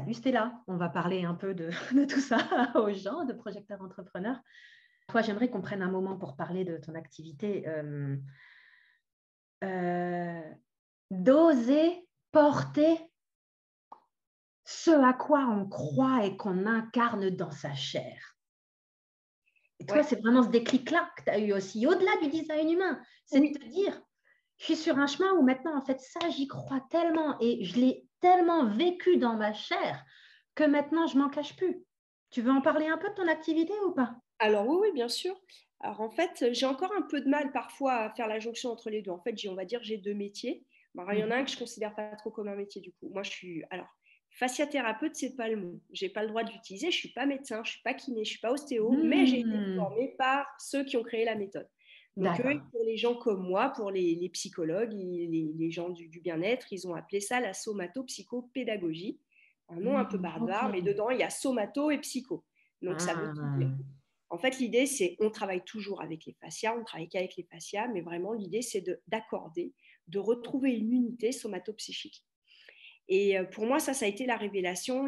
Salut Stella, on va parler un peu de, de tout ça aux gens, de projecteurs entrepreneurs. Toi, j'aimerais qu'on prenne un moment pour parler de ton activité. Euh, D'oser porter ce à quoi on croit et qu'on incarne dans sa chair. Et toi, Ouais. c'est vraiment ce déclic-là que tu as eu aussi, au-delà du design humain. C'est Oui. de te dire, je suis sur un chemin où maintenant, en fait, ça, j'y crois tellement et je l'ai tellement vécu dans ma chair que maintenant, je m'en cache plus. Tu veux en parler un peu de ton activité ou pas? Alors oui, oui, bien sûr. Alors en fait, j'ai encore un peu de mal parfois à faire la jonction entre les deux. En fait, on va dire j'ai deux métiers. Alors, il y en a un que je ne considère pas trop comme un métier du coup. Moi, je suis fasciathérapeute, c'est pas le mot. J'ai pas le droit de l'utiliser. Je suis pas médecin, je suis pas kiné, je suis pas ostéo, mais j'ai été Hmm, formée par ceux qui ont créé la méthode. Donc eux, d'accord. pour les gens comme moi, pour les psychologues, les gens du bien-être, ils ont appelé ça la somato-psychopédagogie. Un nom un peu Ok. barbare, mais dedans il y a somato et psycho. Donc ça veut tout dire. Ah, En fait, l'idée, c'est, on travaille toujours avec les fascias, on ne travaille qu'avec les fascias, mais vraiment, l'idée, c'est d'accorder, de retrouver une unité somatopsychique. Et pour moi, ça a été la révélation.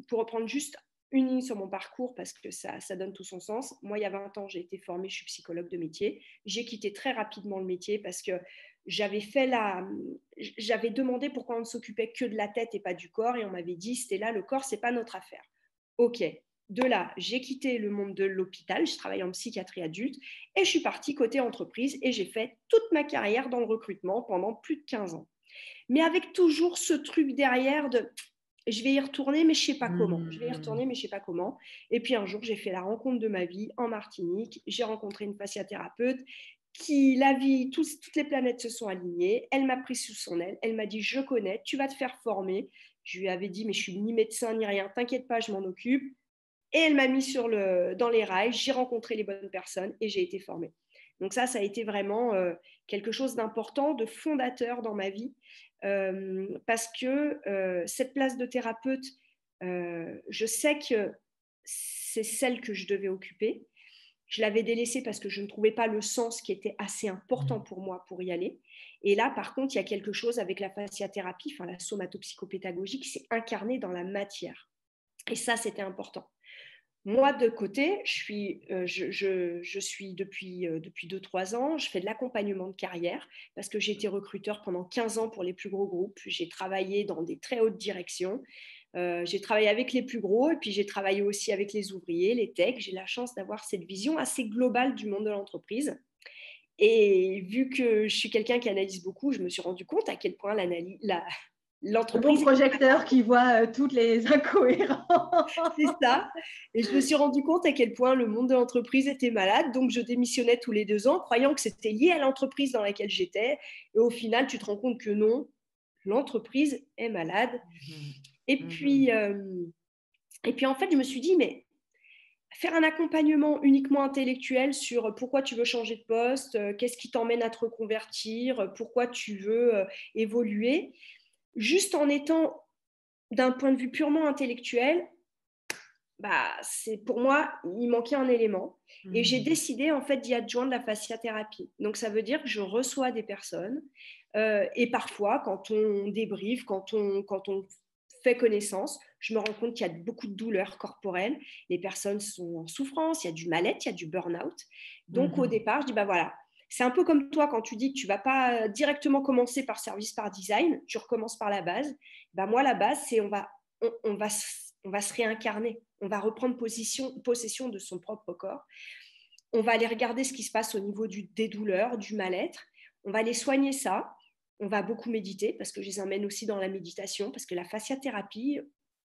Pour reprendre juste une ligne sur mon parcours, parce que ça donne tout son sens, moi, il y a 20 ans, j'ai été formée, je suis psychologue de métier. J'ai quitté très rapidement le métier parce que j'avais demandé pourquoi on ne s'occupait que de la tête et pas du corps, et on m'avait dit, c'était là, le corps, c'est pas notre affaire. Ok, de là, j'ai quitté le monde de l'hôpital, je travaille en psychiatrie adulte, et je suis partie côté entreprise, et j'ai fait toute ma carrière dans le recrutement pendant plus de 15 ans. Mais avec toujours ce truc derrière de je vais y retourner, mais je ne sais pas comment. Je vais y hmm, retourner, mais je ne sais pas comment. Et puis un jour, j'ai fait la rencontre de ma vie en Martinique. J'ai rencontré une fasciathérapeute qui, la vie, toutes les planètes se sont alignées. Elle m'a pris sous son aile. Elle m'a dit, je connais, tu vas te faire former. Je lui avais dit, mais je suis ni médecin ni rien. T'inquiète pas, je m'en occupe. Et elle m'a mis dans les rails. J'ai rencontré les bonnes personnes et j'ai été formée. Donc ça a été vraiment quelque chose d'important, de fondateur dans ma vie, parce que cette place de thérapeute, je sais que c'est celle que je devais occuper. Je l'avais délaissée parce que je ne trouvais pas le sens qui était assez important hmm. pour moi pour y aller. Et là, par contre, il y a quelque chose avec la fasciathérapie, enfin la somatopsychopédagogie, qui s'est incarnée dans la matière. Et ça, c'était important. Moi, de côté, je suis depuis 2-3 ans, je fais de l'accompagnement de carrière parce que j'ai été recruteur pendant 15 ans pour les plus gros groupes. J'ai travaillé dans des très hautes directions. J'ai travaillé avec les plus gros et puis j'ai travaillé aussi avec les ouvriers, les techs. J'ai la chance d'avoir cette vision assez globale du monde de l'entreprise. Et vu que je suis quelqu'un qui analyse beaucoup, je me suis rendu compte à quel point Le bon l'entreprise. projecteur qui voit toutes les incohérences. C'est ça. Et je me suis rendu compte à quel point le monde de l'entreprise était malade. Donc, je démissionnais tous les 2 ans, croyant que c'était lié à l'entreprise dans laquelle j'étais. Et au final, tu te rends compte que non, l'entreprise est malade. Mhm, Et mhm. puis, euh, et puis en fait, je me suis dit, mais faire un accompagnement uniquement intellectuel sur pourquoi tu veux changer de poste, qu'est-ce qui t'emmène à te reconvertir, pourquoi tu veux évoluer, juste en étant d'un point de vue purement intellectuel, c'est pour moi, il manquait un élément. Et j'ai Mhm. décidé en fait d'y adjoindre la fasciathérapie. Donc ça veut dire que je reçois des personnes et parfois quand on débriefe, quand on fait connaissance, je me rends compte qu'il y a beaucoup de douleurs corporelles. Les personnes sont en souffrance, il y a du mal-être, il y a du burn-out. Donc au Mhm. départ, je dis voilà. C'est un peu comme toi quand tu dis que tu ne vas pas directement commencer par service par design, tu recommences par la base. Moi, la base, c'est on va se réincarner, on va reprendre possession de son propre corps, on va aller regarder ce qui se passe au niveau des douleurs, du mal-être, on va aller soigner ça, on va beaucoup méditer, parce que je les emmène aussi dans la méditation, parce que la fasciathérapie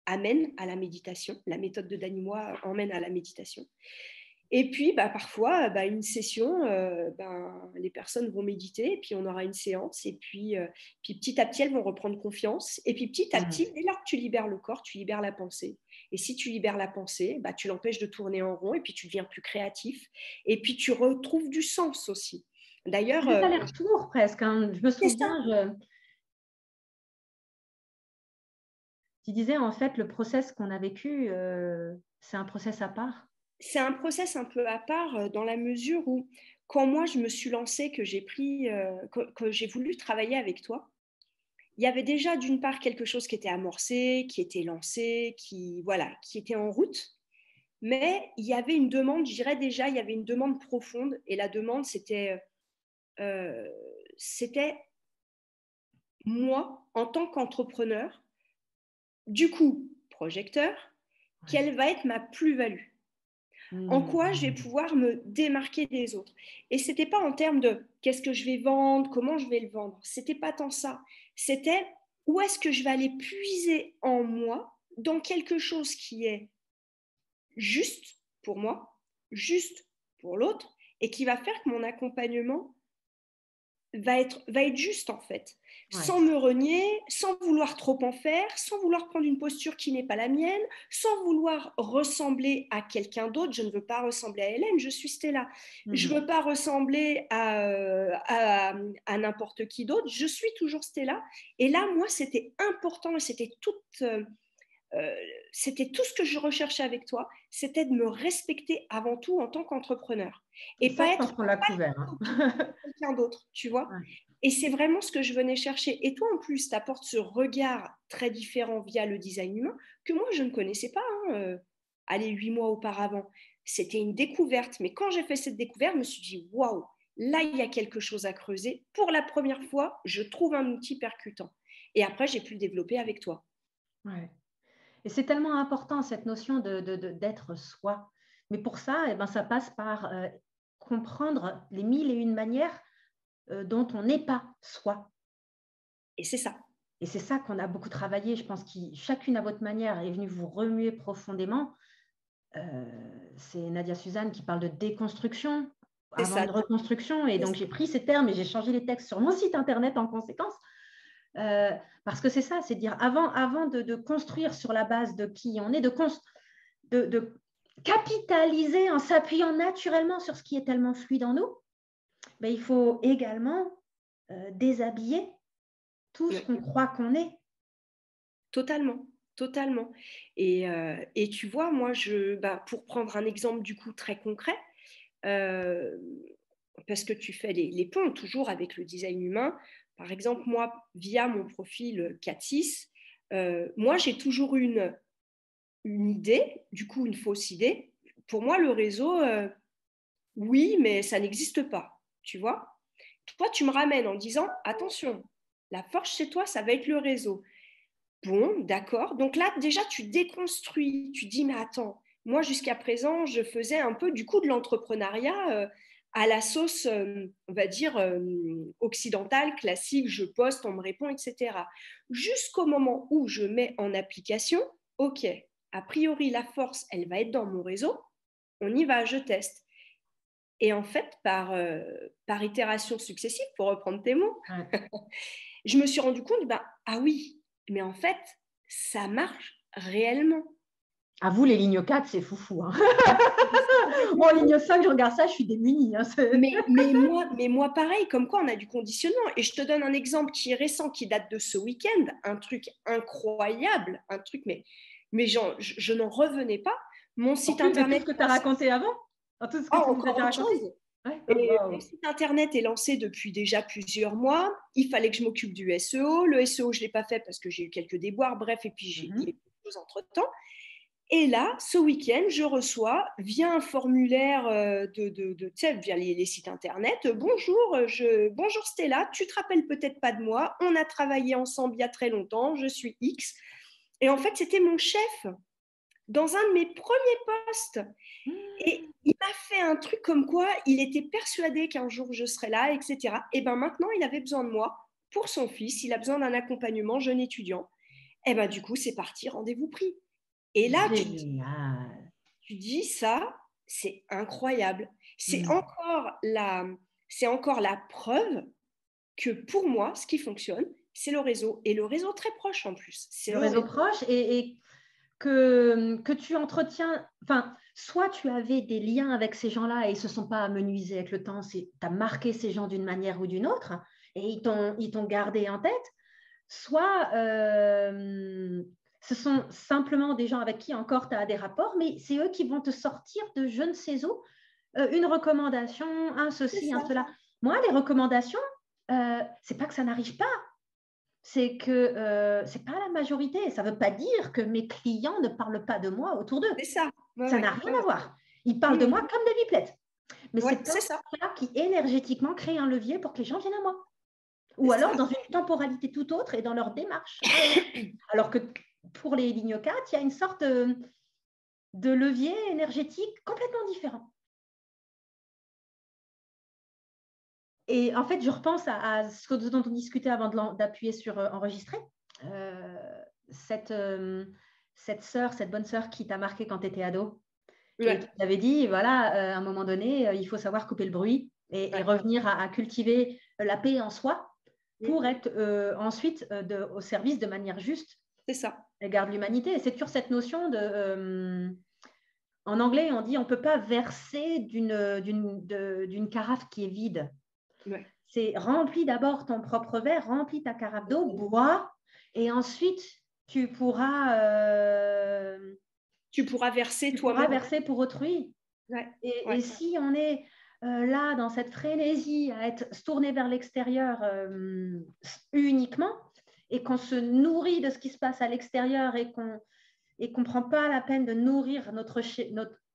amène à la méditation, la méthode de Danimois emmène à la méditation. Et puis, parfois, une session, les personnes vont méditer, et puis on aura une séance, et puis petit à petit, elles vont reprendre confiance. Et puis petit à Mhm. petit, dès lors que tu libères le corps, tu libères la pensée. Et si tu libères la pensée, tu l'empêches de tourner en rond, et puis tu deviens plus créatif. Et puis tu retrouves du sens aussi. C'est D'ailleurs, des allers-retours presque, hein. Je me c'est ça. souviens, tu disais en fait le process qu'on a vécu, c'est un process à part. C'est un process un peu à part dans la mesure où, quand moi je me suis lancée, que j'ai voulu travailler avec toi, il y avait déjà d'une part quelque chose qui était amorcé, qui était lancé, qui était en route. Mais il y avait une demande, je dirais déjà, il y avait une demande profonde. Et la demande, c'était moi, en tant qu'entrepreneur, du coup, projecteur, quelle va être ma plus-value? En quoi je vais pouvoir me démarquer des autres? Et ce n'était pas en termes de qu'est-ce que je vais vendre, comment je vais le vendre. Ce n'était pas tant ça. C'était où est-ce que je vais aller puiser en moi dans quelque chose qui est juste pour moi, juste pour l'autre, et qui va faire que mon accompagnement va être juste en fait, sans me renier, sans vouloir trop en faire, sans vouloir prendre une posture qui n'est pas la mienne, sans vouloir ressembler à quelqu'un d'autre. Je ne veux pas ressembler à Hélène, je suis Stella. Je ne veux pas ressembler à n'importe qui d'autre, je suis toujours Stella. Et là, moi, c'était important et c'était tout ce que je recherchais avec toi, c'était de me respecter avant tout en tant qu'entrepreneur. Et ça, pas je pense être qu'on l'a couvert. quelqu'un d'autre, tu vois. Ouais. Et c'est vraiment ce que je venais chercher. Et toi, en plus, tu apportes ce regard très différent via le design humain que moi, je ne connaissais pas, allez, 8 mois auparavant. C'était une découverte. Mais quand j'ai fait cette découverte, je me suis dit, waouh, là, il y a quelque chose à creuser. Pour la première fois, je trouve un outil percutant. Et après, j'ai pu le développer avec toi. Ouais. Et c'est tellement important, cette notion d'être soi. Mais pour ça, eh ben, ça passe par comprendre les 1001 manières dont on n'est pas soi. Et c'est ça. Et c'est ça qu'on a beaucoup travaillé. Je pense que chacune à votre manière est venue vous remuer profondément. C'est Nadia Suzanne qui parle de déconstruction avant une reconstruction. Et donc, j'ai pris ces termes et j'ai changé les textes sur mon site internet en conséquence. Parce que c'est ça, c'est dire avant de construire sur la base de qui on est, de capitaliser en s'appuyant naturellement sur ce qui est tellement fluide en nous, ben, il faut également déshabiller tout ce qu'on croit qu'on est. Totalement, totalement. Et tu vois, moi, pour prendre un exemple du coup très concret, parce que tu fais les ponts toujours avec le design humain. Par exemple, moi, via mon profil 4-6, moi, j'ai toujours une idée, du coup, une fausse idée. Pour moi, le réseau, oui, mais ça n'existe pas, tu vois. Toi, tu me ramènes en disant, attention, la force chez toi, ça va être le réseau. Bon, d'accord. Donc là, déjà, tu déconstruis. Tu dis, mais attends, moi, jusqu'à présent, je faisais un peu du coup de l'entrepreneuriat à la sauce, on va dire, occidentale, classique. Je poste, on me répond, etc. Jusqu'au moment où je mets en application, OK, a priori, la force, elle va être dans mon réseau. On y va, je teste. Et en fait, par itération successive, pour reprendre tes mots, je me suis rendu compte, ah oui, mais en fait, ça marche réellement. À vous, les lignes 4, c'est foufou. Hein. Moi, en ligne 5, je regarde ça, je suis démunie. Hein, mais moi, pareil, comme quoi on a du conditionnement. Et je te donne un exemple qui est récent, qui date de ce week-end, un truc incroyable, un truc, mais je n'en revenais pas. Mon site internet. Tout ce que tu as raconté avant, tout ce que tu nous as déjà raconté. Mon site internet est lancé depuis déjà plusieurs mois. Il fallait que je m'occupe du SEO. Le SEO, je ne l'ai pas fait parce que j'ai eu quelques déboires. Bref, et puis j'ai eu des choses entre-temps. Et là, ce week-end, je reçois via un formulaire via les sites internet. Bonjour Stella, tu te rappelles peut-être pas de moi. On a travaillé ensemble il y a très longtemps. Je suis X. Et en fait, c'était mon chef dans un de mes premiers postes. Et il m'a fait un truc comme quoi il était persuadé qu'un jour je serais là, etc. Et bien maintenant, il avait besoin de moi pour son fils. Il a besoin d'un accompagnement jeune étudiant. Et bien du coup, c'est parti, rendez-vous pris. Et là, tu dis ça, c'est incroyable. C'est encore la preuve que pour moi, ce qui fonctionne, c'est le réseau. Et le réseau très proche en plus. C'est le réseau proche et que tu entretiens, enfin, soit tu avais des liens avec ces gens-là et ils ne se sont pas amenuisés avec le temps, tu as marqué ces gens d'une manière ou d'une autre et ils t'ont gardé en tête, soit ce sont simplement des gens avec qui encore tu as des rapports, mais c'est eux qui vont te sortir de je ne sais où une recommandation, un ceci, un cela. Moi, les recommandations, c'est pas que ça n'arrive pas, c'est que c'est pas la majorité. Ça ne veut pas dire que mes clients ne parlent pas de moi autour d'eux. C'est ça. Ça n'a rien à voir. Ils parlent de moi comme des pipelettes. Mais c'est pas ça qui énergétiquement crée un levier pour que les gens viennent à moi. Ou alors dans une temporalité tout autre et dans leur démarche. Alors que pour les lignes 4, il y a une sorte de levier énergétique complètement différent. Et en fait, je repense à ce dont on discutait avant d'appuyer sur enregistrer. Cette sœur, cette bonne sœur qui t'a marqué quand tu étais ado, et qui t'avait dit, voilà, à un moment donné, il faut savoir couper le bruit et revenir à cultiver la paix en soi pour être ensuite au service de manière juste. C'est ça. Garde l'humanité. Et c'est toujours cette notion de... en anglais, on dit on ne peut pas verser d'une carafe qui est vide. Ouais. C'est remplis d'abord ton propre verre, remplis ta carafe d'eau, bois, et ensuite tu pourras verser toi-même. Tu pourras verser pour autrui. Ouais. Et si on est là dans cette frénésie à se tourner vers l'extérieur uniquement, et qu'on se nourrit de ce qui se passe à l'extérieur et qu'on ne prend pas la peine de nourrir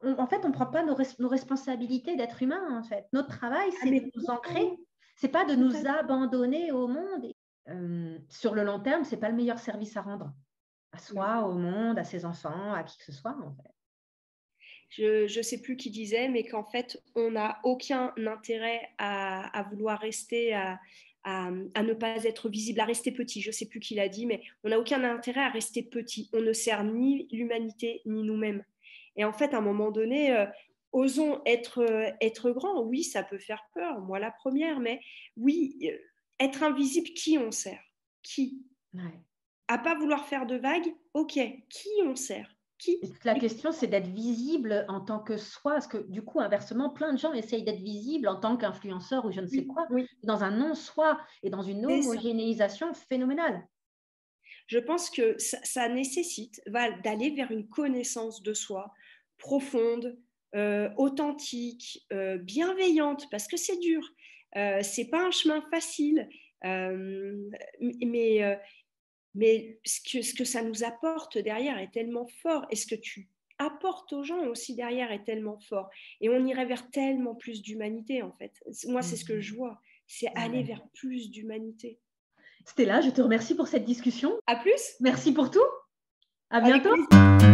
en fait, on ne prend pas nos responsabilités d'être humain. En fait. Notre travail, c'est de nous ancrer. Ce n'est pas de nous abandonner au monde. Sur le long terme, ce n'est pas le meilleur service à rendre à soi, au monde, à ses enfants, à qui que ce soit. En fait. Je ne sais plus qui disait, mais qu'en fait, on n'a aucun intérêt à vouloir rester, à ne pas être visible, à rester petit. Je ne sais plus qui l'a dit, mais on n'a aucun intérêt à rester petit. On ne sert ni l'humanité, ni nous-mêmes. Et en fait, à un moment donné, osons être grands. Oui, ça peut faire peur, moi la première, mais oui, être invisible, qui on sert? Qui? À pas vouloir faire de vagues, ok, qui on sert? La question, c'est d'être visible en tant que soi, parce que du coup, inversement, plein de gens essayent d'être visibles en tant qu'influenceurs ou je ne sais quoi, dans un non-soi et dans une homogénéisation phénoménale. Je pense que ça nécessite d'aller vers une connaissance de soi profonde, authentique, bienveillante, parce que c'est dur. C'est pas un chemin facile, mais ce que ça nous apporte derrière est tellement fort. Et ce que tu apportes aux gens aussi derrière est tellement fort. Et on irait vers tellement plus d'humanité, en fait. Moi, c'est ce que je vois. C'est aller vers plus d'humanité. Stella, je te remercie pour cette discussion. À plus. Merci pour tout. À bientôt. Avec plaisir.